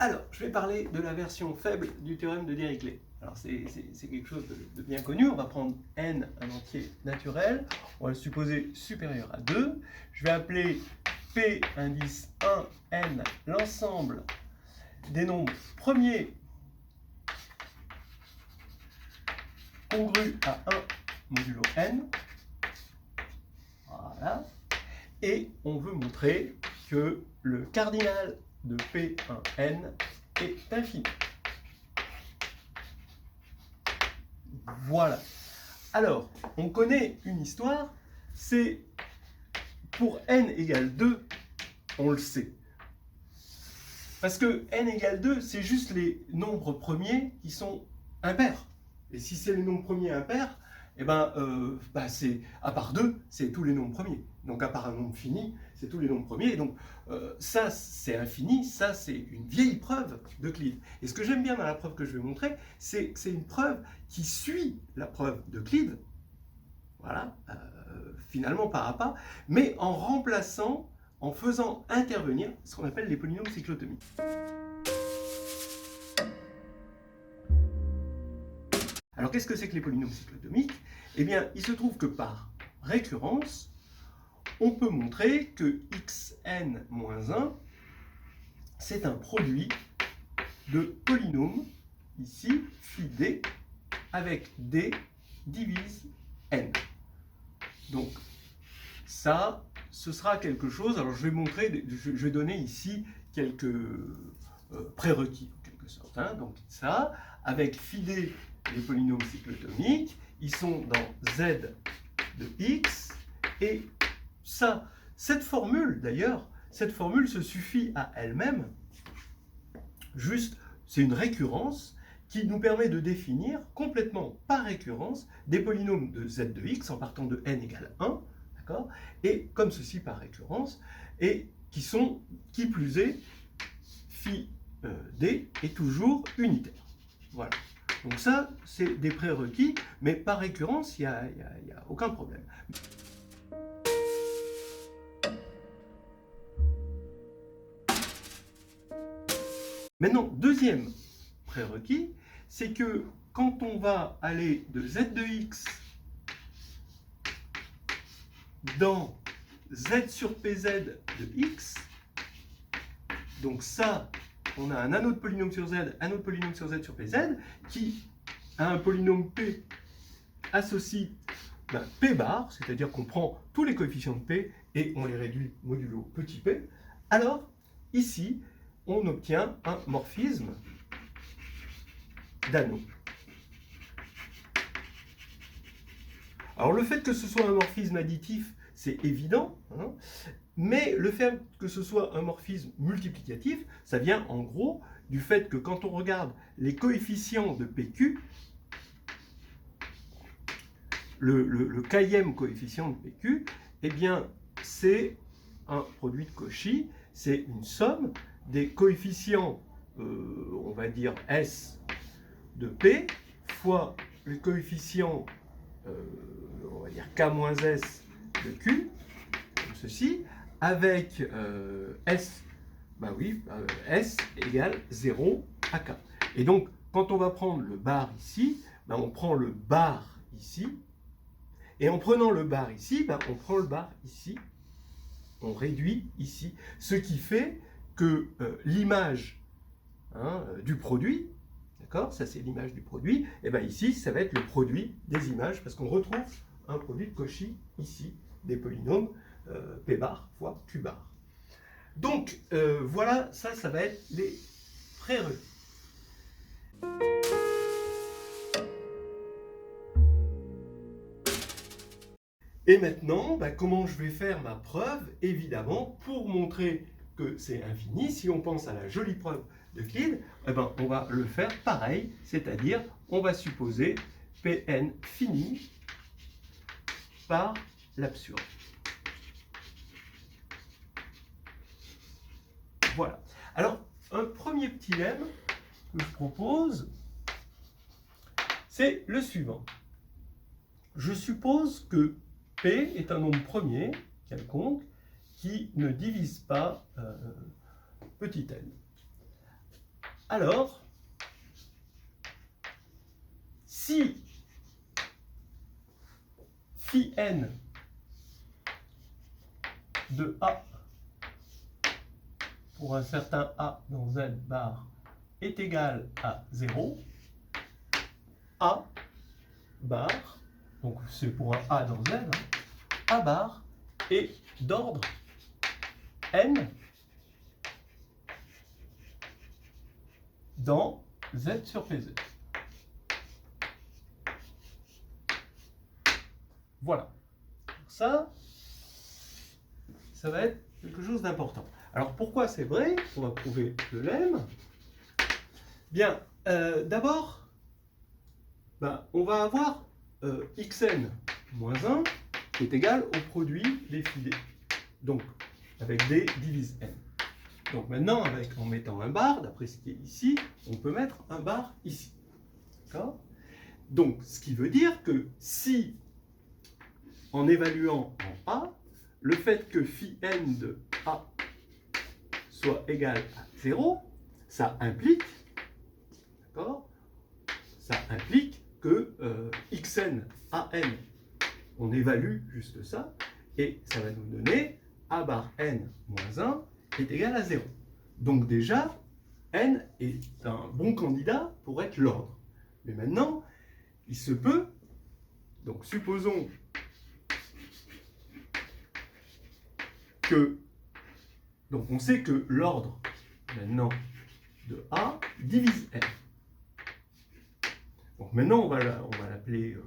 Alors, je vais parler de la version faible du théorème de Dirichlet. Alors, c'est quelque chose de bien connu. On va prendre n un entier naturel. On va le supposer supérieur à 2. Je vais appeler P indice 1, n, l'ensemble des nombres premiers congrus à 1 modulo n. Voilà. Et on veut montrer que le cardinal de P1n est infini. Voilà. Alors, on connaît une histoire, c'est pour n égale 2, on le sait. Parce que n égale 2, c'est juste les nombres premiers qui sont impairs. Et si c'est les nombres premiers impairs, eh ben, c'est à part 2, c'est tous les nombres premiers. Donc à part un nombre fini, c'est tous les nombres premiers. Et donc ça, c'est infini, ça, c'est une vieille preuve d'Euclide. Et ce que j'aime bien dans la preuve que je vais montrer, c'est que c'est une preuve qui suit la preuve d'Euclide, voilà, finalement pas à pas, mais en remplaçant, en faisant intervenir ce qu'on appelle les polynômes cyclotomiques. Alors, qu'est-ce que c'est que les polynômes cyclotomiques? Eh bien, il se trouve que par récurrence, on peut montrer que xn-1, c'est un produit de polynômes, ici, phi d, avec d divise n. Donc, ça, ce sera quelque chose. Alors, je vais montrer, je vais donner ici quelques prérequis, en quelque sorte. Hein. Donc, ça, avec phi d, les polynômes cyclotomiques, ils sont dans z de x, et ça, cette formule d'ailleurs, cette formule se suffit à elle-même, juste, c'est une récurrence qui nous permet de définir complètement par récurrence des polynômes de z de x en partant de n égale 1, d'accord, et comme ceci par récurrence, et qui sont, qui plus est, phi d est toujours unitaire. Voilà. Donc ça, c'est des prérequis, mais par récurrence, il n'y a aucun problème. Maintenant, deuxième prérequis, c'est que quand on va aller de z de x dans z sur pz de x, donc ça, on a un anneau de polynôme sur z, un autre polynôme sur z sur pz, qui a un polynôme p associe p bar, c'est-à-dire qu'on prend tous les coefficients de p et on les réduit modulo petit p, alors ici, on obtient un morphisme d'anneau. Alors le fait que ce soit un morphisme additif, c'est évident, hein, mais le fait que ce soit un morphisme multiplicatif, ça vient en gros du fait que quand on regarde les coefficients de PQ, le kème coefficient de PQ, eh bien c'est un produit de Cauchy, c'est une somme des coefficients, on va dire S de P, fois le coefficient, on va dire K-S de Q, comme ceci, avec S, S égale 0 à K. Et donc, quand on va prendre le bar ici, on prend le bar ici, et en prenant le bar ici, on prend le bar ici, on réduit ici, ce qui fait que l'image du produit, d'accord, ça c'est l'image du produit, et bien ici ça va être le produit des images, parce qu'on retrouve un produit de Cauchy ici, des polynômes P bar fois Q bar. Donc voilà, ça va être les prérequis. Et maintenant, comment je vais faire ma preuve? Évidemment, pour montrer que c'est infini, si on pense à la jolie preuve d'Euclide, on va le faire pareil, c'est-à-dire on va supposer Pn fini par l'absurde. Voilà. Alors, un premier petit lemme que je propose, c'est le suivant. Je suppose que P est un nombre premier, quelconque, qui ne divise pas petit n. Alors, si phi n de A pour un certain A dans Z bar est égal à 0, A bar, donc c'est pour un A dans Z, hein, A bar est d'ordre n dans Z sur PZ. Voilà. Ça va être quelque chose d'important. Alors pourquoi c'est vrai? On va prouver le lemme. Bien, d'abord, on va avoir xn moins 1 qui est égal au produit des phi d. Donc, avec d divise n. Donc maintenant, en mettant un bar, d'après ce qui est ici, on peut mettre un bar ici. D'accord? Donc, ce qui veut dire que si, en évaluant en A, le fait que phi n de A soit égal à 0, ça implique, d'accord? Ça implique que xn an, on évalue juste ça, et ça va nous donner a bar n moins 1 est égal à 0. Donc déjà, n est un bon candidat pour être l'ordre. Mais maintenant, il se peut, donc supposons que, donc on sait que l'ordre maintenant de A divise n. Donc maintenant on va l'appeler,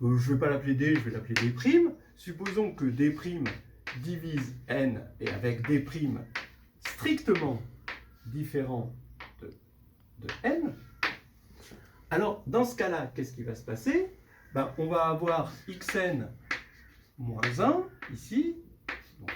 je ne vais pas l'appeler D, je vais l'appeler D'. Supposons que D' divise n et avec D' strictement différent de n. Alors dans ce cas-là, qu'est-ce qui va se passer? On va avoir xn moins 1 ici, donc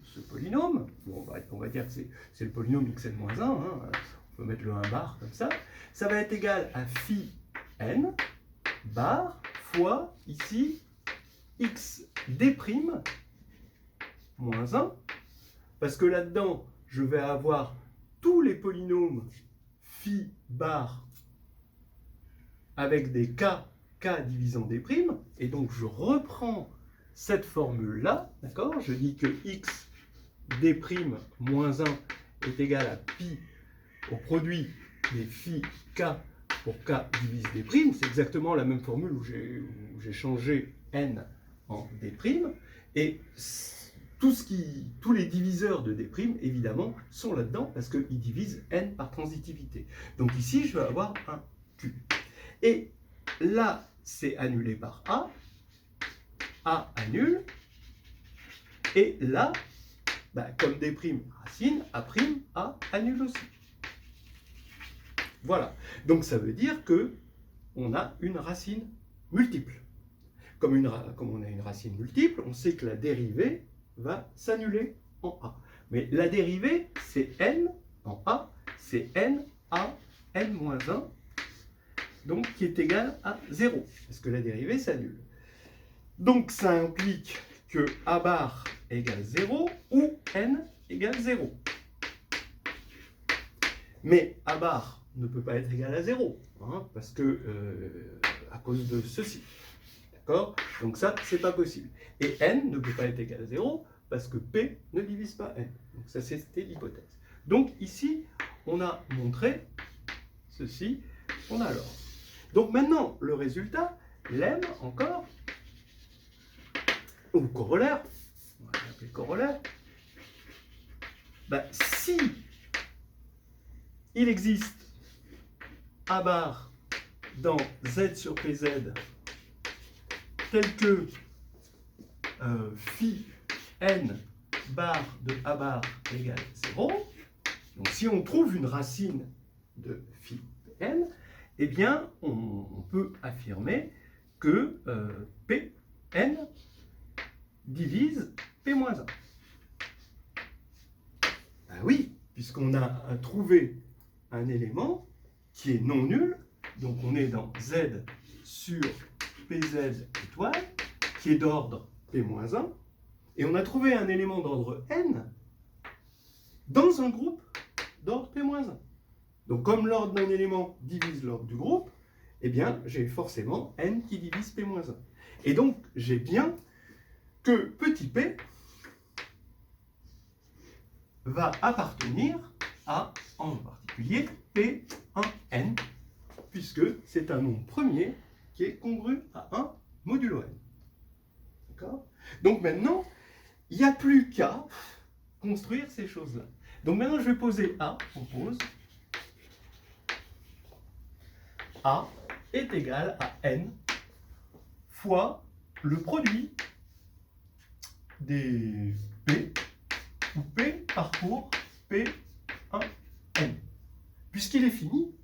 ce polynôme. Bon, on va dire que c'est le polynôme xn moins 1, hein. On peut mettre le 1 bar comme ça. Ça va être égal à phi n bar fois ici x d' moins 1, parce que là-dedans, je vais avoir tous les polynômes phi bar avec des k divisant d', et donc je reprends cette formule-là, d'accord? Je dis que x d' moins 1 est égal à pi au produit des phi k pour k divise d'. C'est exactement la même formule où j'ai changé n en d'. Et tous les diviseurs de d', évidemment, sont là-dedans parce qu'ils divisent n par transitivité. Donc ici, je vais avoir un q. Et là, c'est annulé par A annule. Et là, comme D' racine, A' annule aussi. Voilà. Donc ça veut dire que on a une racine multiple. Comme on a une racine multiple, on sait que la dérivée va s'annuler en A. Mais la dérivée, c'est n en A, c'est n a n moins 1, donc qui est égal à 0, parce que la dérivée s'annule. Donc ça implique que A bar égale 0 ou n égale 0. Mais A bar ne peut pas être égal à 0, hein, parce que à cause de ceci. D'accord? Donc ça, c'est pas possible. Et n ne peut pas être égal à 0 parce que P ne divise pas n. Donc ça, c'était l'hypothèse. Donc ici, on a montré ceci, on a l'ordre. Donc maintenant, le résultat, lemme encore, ou corollaire, on va l'appeler corollaire, si il existe A bar dans Z sur PZ tel que phi n bar de A bar égale 0, donc si on trouve une racine de phi n, eh bien on peut affirmer que Pn divise P-1. Oui, puisqu'on a trouvé un élément qui est non nul, donc on est dans Z sur PZ étoile, qui est d'ordre P-1, et on a trouvé un élément d'ordre n dans un groupe d'ordre P-1. Donc comme l'ordre d'un élément divise l'ordre du groupe, eh bien j'ai forcément n qui divise P-1. Et donc j'ai bien que petit p va appartenir à, en particulier, P1n, puisque c'est un nombre premier qui est congru à 1 modulo n. D'accord? Donc maintenant, il n'y a plus qu'à construire ces choses-là. Donc maintenant, je vais poser A, on pose A est égal à n fois le produit des P, où P parcourt P1n. Puisqu'il est fini,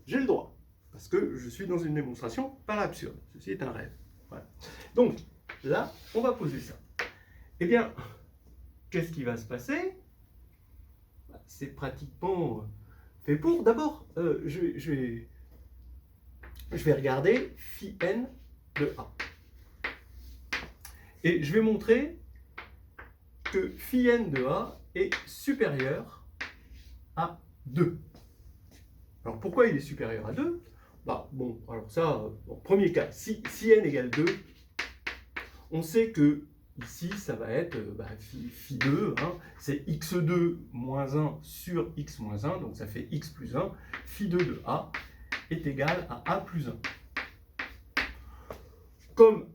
j'ai le droit, parce que je suis dans une démonstration par absurde. Ceci est un rêve. Voilà. Donc, là, on va poser ça. Eh bien, qu'est-ce qui va se passer? C'est pratiquement fait pour. D'abord, je vais regarder phi n de A. Et je vais montrer que phi n de A est supérieur à 2. Alors pourquoi il est supérieur à 2? Bah, bon, alors ça, bon, premier cas, si n égale 2, on sait que ici, ça va être phi 2, hein, c'est x2 moins 1 sur x moins 1, donc ça fait x plus 1. Phi 2 de A est égal à A plus 1. Comme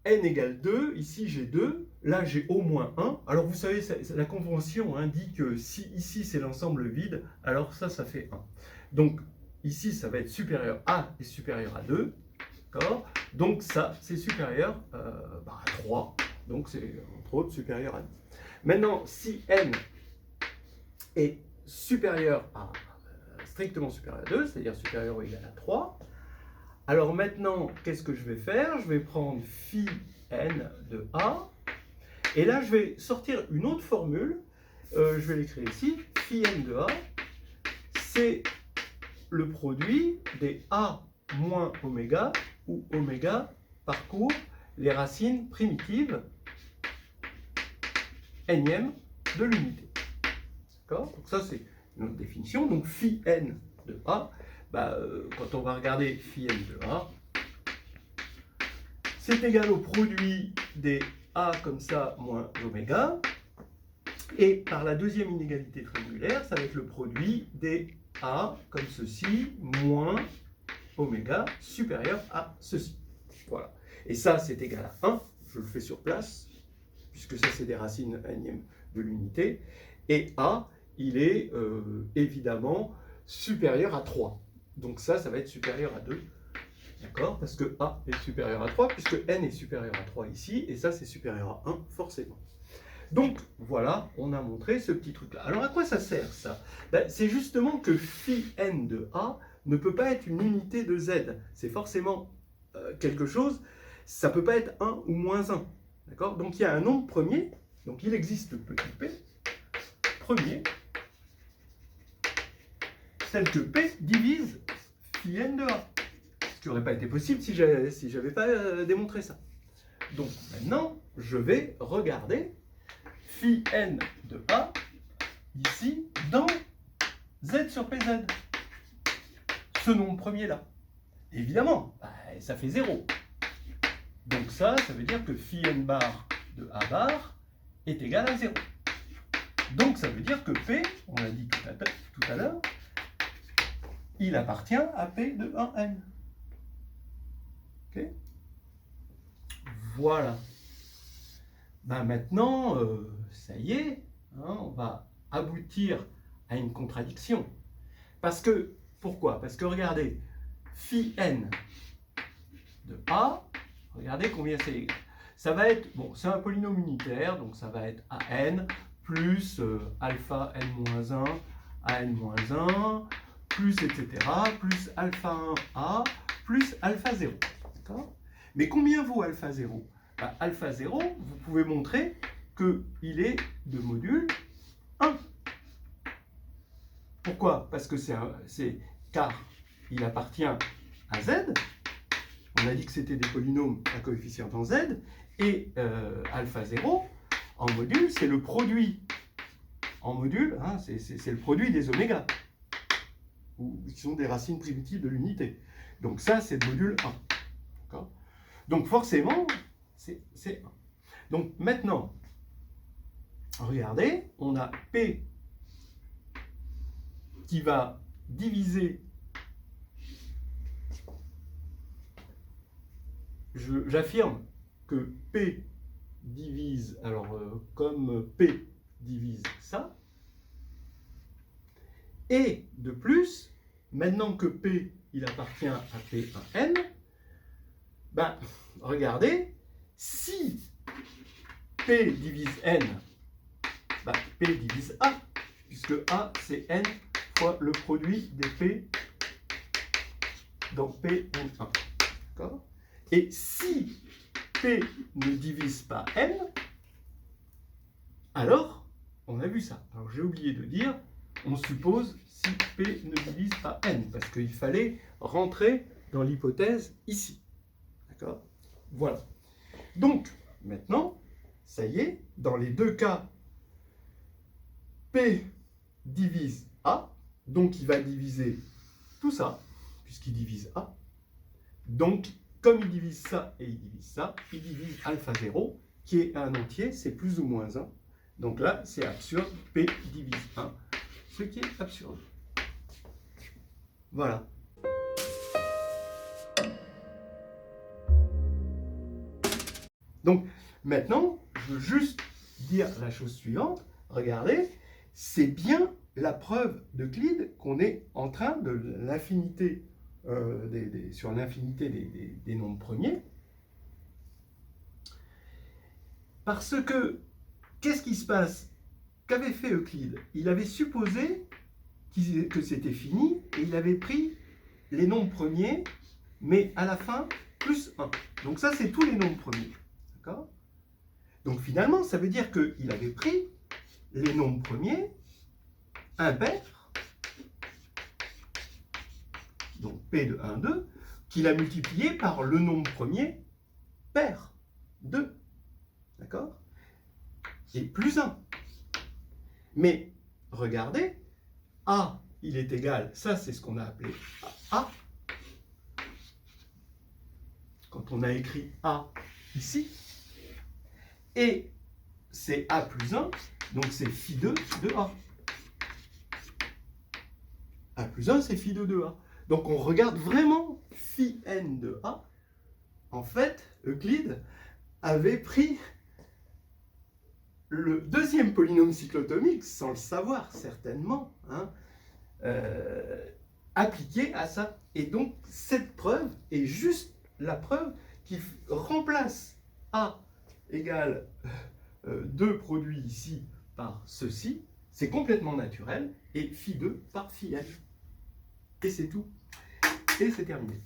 n égale 2, ici j'ai 2, là j'ai au moins 1. Alors vous savez, la convention dit que si ici c'est l'ensemble vide, alors ça fait 1. Donc ici ça va être supérieur à est supérieur à 2. D'accord? Donc ça c'est supérieur à 3. Donc c'est entre autres supérieur à 2. Maintenant, si n est supérieur à strictement supérieur à 2, c'est-à-dire supérieur ou égal à 3, alors maintenant, qu'est-ce que je vais faire? Je vais prendre phi n de A, et là, je vais sortir une autre formule. Je vais l'écrire ici. Phi n de A, c'est le produit des A moins oméga, où oméga parcourt les racines primitives énième de l'unité. D'accord? Donc ça, c'est notre définition. Donc phi n de A, quand on va regarder phi n de A, c'est égal au produit des A comme ça moins oméga. Et par la deuxième inégalité triangulaire, ça va être le produit des A comme ceci moins oméga supérieur à ceci. Voilà. Et ça, c'est égal à 1. Je le fais sur place, puisque ça, c'est des racines énièmes de l'unité. Et A, il est évidemment supérieur à 3. Donc ça va être supérieur à 2. D'accord? Parce que A est supérieur à 3, puisque n est supérieur à 3 ici, et ça, c'est supérieur à 1, forcément. Donc, voilà, on a montré ce petit truc-là. Alors, à quoi ça sert, ça? C'est justement que phi n de A ne peut pas être une unité de Z. C'est forcément quelque chose, ça ne peut pas être 1 ou moins 1. D'accord? Donc, il y a un nombre premier, donc il existe le petit p, premier, tel que P divise phi n de A. Ce qui n'aurait pas été possible si je n'avais pas démontré ça. Donc maintenant, je vais regarder phi n de A ici dans Z sur PZ. Ce nombre premier-là. Évidemment, ça fait 0. Donc ça veut dire que phi n bar de A bar est égal à 0. Donc ça veut dire que P, on l'a dit tout à l'heure, il appartient à P de 1n. Okay. Voilà. Maintenant, ça y est, on va aboutir à une contradiction. Parce que, pourquoi? Parce que regardez, phi n de A, regardez combien c'est égal. Ça va être, bon, c'est un polynôme unitaire, donc ça va être an plus alpha n-1, an-1, plus etc., plus alpha 1a, plus alpha 0. D'accord? Mais combien vaut alpha 0? Alpha 0, vous pouvez montrer qu'il est de module 1. Pourquoi? Parce que car il appartient à Z. On a dit que c'était des polynômes à coefficient dans Z. Et alpha 0, en module, c'est le produit en module, hein, c'est le produit des oméga, qui sont des racines primitives de l'unité. Donc ça, c'est le module 1. Donc forcément, c'est 1. Donc maintenant, regardez, on a P qui va diviser, j'affirme que P divise, alors comme P divise ça, et de plus, maintenant que P il appartient à P1N, ben, regardez, si P divise N, ben, P divise A, puisque A c'est N fois le produit des P dans Pn1. D'accord ? Et si P ne divise pas N, alors, on a vu ça. Alors j'ai oublié de dire, on suppose si P ne divise pas N, parce qu'il fallait rentrer dans l'hypothèse ici. D'accord ? Voilà. Donc, maintenant, ça y est, dans les deux cas, P divise A, donc il va diviser tout ça, puisqu'il divise A. Donc, comme il divise ça et il divise ça, il divise alpha 0, qui est un entier, c'est plus ou moins 1. Donc là, c'est absurde, P divise 1, ce qui est absurde. Voilà. Donc, maintenant, je veux juste dire la chose suivante. Regardez, c'est bien la preuve d'Euclide qu'on est en train de l'infinité, sur l'infinité des nombres premiers. Parce que, qu'est-ce qui se passe? Qu'avait fait Euclide? Il avait supposé que c'était fini et il avait pris les nombres premiers, mais à la fin, plus 1. Donc ça, c'est tous les nombres premiers. D'accord? Donc finalement, ça veut dire qu'il avait pris les nombres premiers impairs, donc P de 1, 2, qu'il a multiplié par le nombre premier pair, 2. D'accord? Et plus 1. Mais regardez, A, il est égal, ça c'est ce qu'on a appelé A. Quand on a écrit A ici, et c'est A plus 1, donc c'est phi2 de A. A plus 1, c'est phi2 de A. Donc on regarde vraiment phi n de A. En fait, Euclide avait pris le deuxième polynôme cyclotomique, sans le savoir certainement, hein, appliqué à ça. Et donc cette preuve est juste la preuve qui remplace A égale 2 produits ici par ceci, c'est complètement naturel, et phi2 par phi n. Et c'est tout. Et c'est terminé.